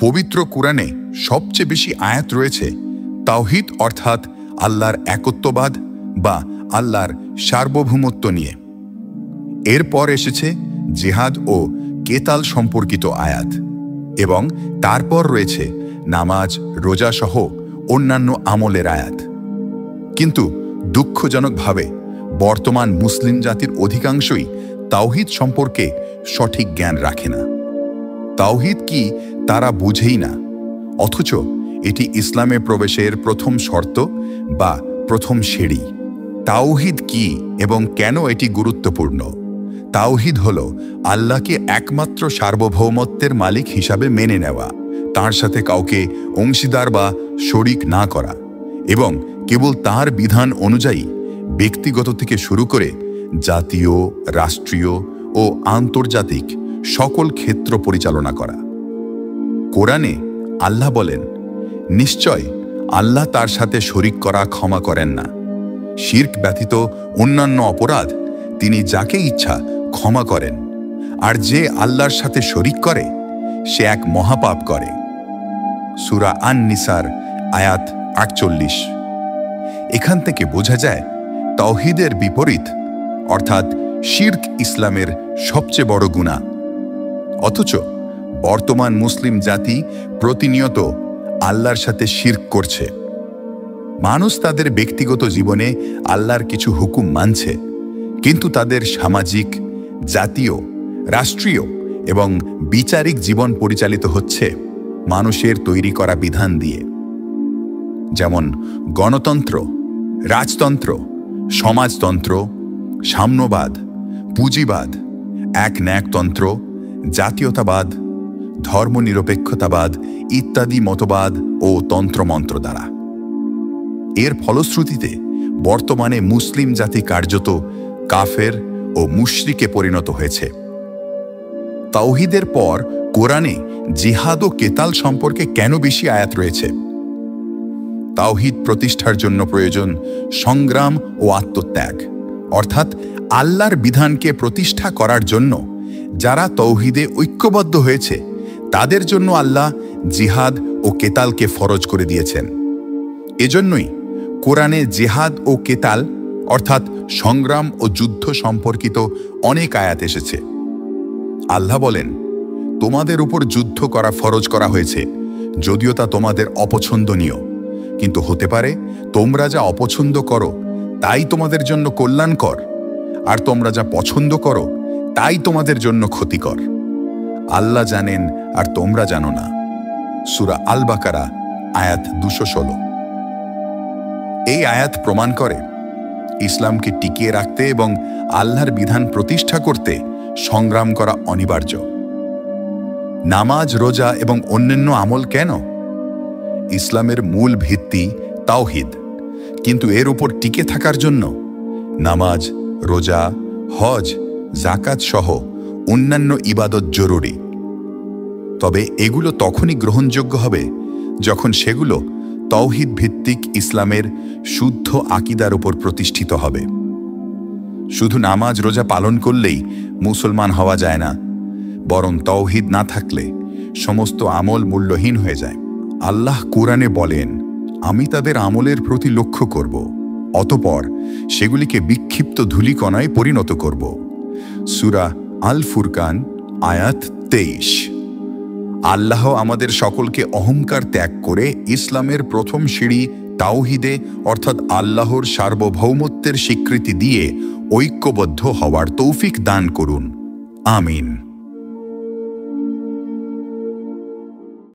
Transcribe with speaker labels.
Speaker 1: পবিত্র কুরআনে সবচেয়ে বেশি আয়াত রয়েছে তাওহীদ অর্থাৎ আল্লাহর একত্ববাদ বা আল্লাহর সার্বভৌমত্ব নিয়ে। এরপর এসেছে জিহাদ ও কেতাল সম্পর্কিত আয়াত এবং তারপর রয়েছে নামাজ, রোজা সহ অন্যান্য আমলের আয়াত। কিন্তু দুঃখজনকভাবে বর্তমান মুসলিম জাতির অধিকাংশই তাওহীদ সম্পর্কে সঠিক জ্ঞান রাখে না। তাওহীদ কি তারা বুঝেই না, অথচ এটি ইসলামে প্রবেশের প্রথম শর্ত বা প্রথম সিঁড়ি। তাওহীদ কি এবং কেন এটি গুরুত্বপূর্ণ? তাওহীদ হল আল্লাহকে একমাত্র সার্বভৌমত্বের মালিক হিসাবে মেনে নেওয়া, তার সাথে কাউকে অংশীদার বা শরিক না করা এবং কেবল তার বিধান অনুযায়ী ব্যক্তিগত থেকে শুরু করে জাতীয়, রাষ্ট্রীয় ও আন্তর্জাতিক সকল ক্ষেত্র পরিচালনা করা। কোরআনে আল্লাহ বলেন, নিশ্চয় আল্লাহ তার সাথে শরিক করা ক্ষমা করেন না। শিরক ব্যতীত অন্যান্য অপরাধ তিনি যাকে ইচ্ছা ক্ষমা করেন, আর যে আল্লাহর সাথে শরিক করে সে এক মহাপাপ করে। সূরা আন-নিসার আয়াত ৪৮। এখান থেকে বোঝা যায় তাওহীদের বিপরীত অর্থাৎ শিরক ইসলামের সবচেয়ে বড় গুনাহ। অথচ বর্তমান মুসলিম জাতি প্রতিনিয়ত আল্লাহর সাথে শিরক করছে। মানুষ তাদের ব্যক্তিগত জীবনে আল্লাহর কিছু হুকুম মানছে, কিন্তু তাদের সামাজিক, জাতীয়, রাষ্ট্রীয় এবং বিচারিক জীবন পরিচালিত হচ্ছে মানুষের তৈরি করা বিধান দিয়ে, যেমন গণতন্ত্র, রাজতন্ত্র, সমাজতন্ত্র, সাম্যবাদ, পুঁজিবাদ, একন্যায়তন্ত্র, জাতীয়তাবাদ, ধর্মনিরপেক্ষতাবাদ ইত্যাদি মতবাদ ও তন্ত্রমন্ত্র দ্বারা। এর ফলশ্রুতিতে বর্তমানে মুসলিম জাতি কার্যত কাফের ও মুশরিকে পরিণত হয়েছে। তাওহীদের পর কোরআনে জিহাদ ও কেতাল সম্পর্কে কেন বেশি আয়াত রয়েছে? তাওহীদ প্রতিষ্ঠার জন্য প্রয়োজন সংগ্রাম ও আত্মত্যাগ, অর্থাৎ আল্লাহর বিধানকে প্রতিষ্ঠা করার জন্য যারা তাওহীদে ঐক্যবদ্ধ হয়েছে তাদের জন্য আল্লাহ জিহাদ ও কেতালকে ফরজ করে দিয়েছেন। এজন্যই কোরআনে জিহাদ ও কেতাল অর্থাৎ সংগ্রাম ও যুদ্ধ সম্পর্কিত অনেক আয়াত এসেছে। আল্লাহ বলেন, তোমাদের উপর যুদ্ধ করা ফরজ করা হয়েছে, যদিও তা তোমাদের অপছন্দনীয়, কিন্তু হতে পারে তোমরা যা অপছন্দ করো তাই তোমাদের জন্য কল্যাণকর, আর তোমরা যা পছন্দ করো তাই তোমাদের জন্য ক্ষতিকর। আল্লাহ জানেন আর তোমরা জানো না। সূরা আল বাকারা আয়াত ২১৬। এই আয়াত প্রমাণ করে ইসলামকে টিকিয়ে রাখতে এবং আল্লাহর বিধান প্রতিষ্ঠা করতে সংগ্রাম করা অনিবার্য। নামাজ, রোজা এবং অন্যান্য আমল কেন? ইসলামের মূল ভিত্তি তাওহীদ, কিন্তু এর উপর টিকে থাকার জন্য নামাজ, রোজা, হজ, যাকাত সহ অন্যান্য ইবাদত জরুরি। তবে এগুলো তখনই গ্রহণযোগ্য হবে যখন সেগুলো তাওহীদ ভিত্তিক ইসলামের শুদ্ধ আকীদার উপর প্রতিষ্ঠিত হবে। শুধু নামাজ, রোজা পালন করলেই মুসলমান হওয়া যায় না, বরং তাওহীদ না থাকলে সমস্ত আমল মূল্যহীন হয়ে যায়। আল্লাহ কোরআনে বলেন, আমি তাদের আমলের প্রতি লক্ষ্য করব, অতঃপর সেগুলিকে বিক্ষিপ্ত ধূলিকণায় পরিণত করব। সূরা আল ফুরকান আয়াত ২৩। আল্লাহ আমাদের সকলকে অহংকার ত্যাগ করে ইসলামের প্রথম সিঁড়ি তাওহীদে অর্থাৎ আল্লাহর সার্বভৌমত্বের স্বীকৃতি দিয়ে ঐক্যবদ্ধ হওয়ার তৌফিক দান করুন। আমিন।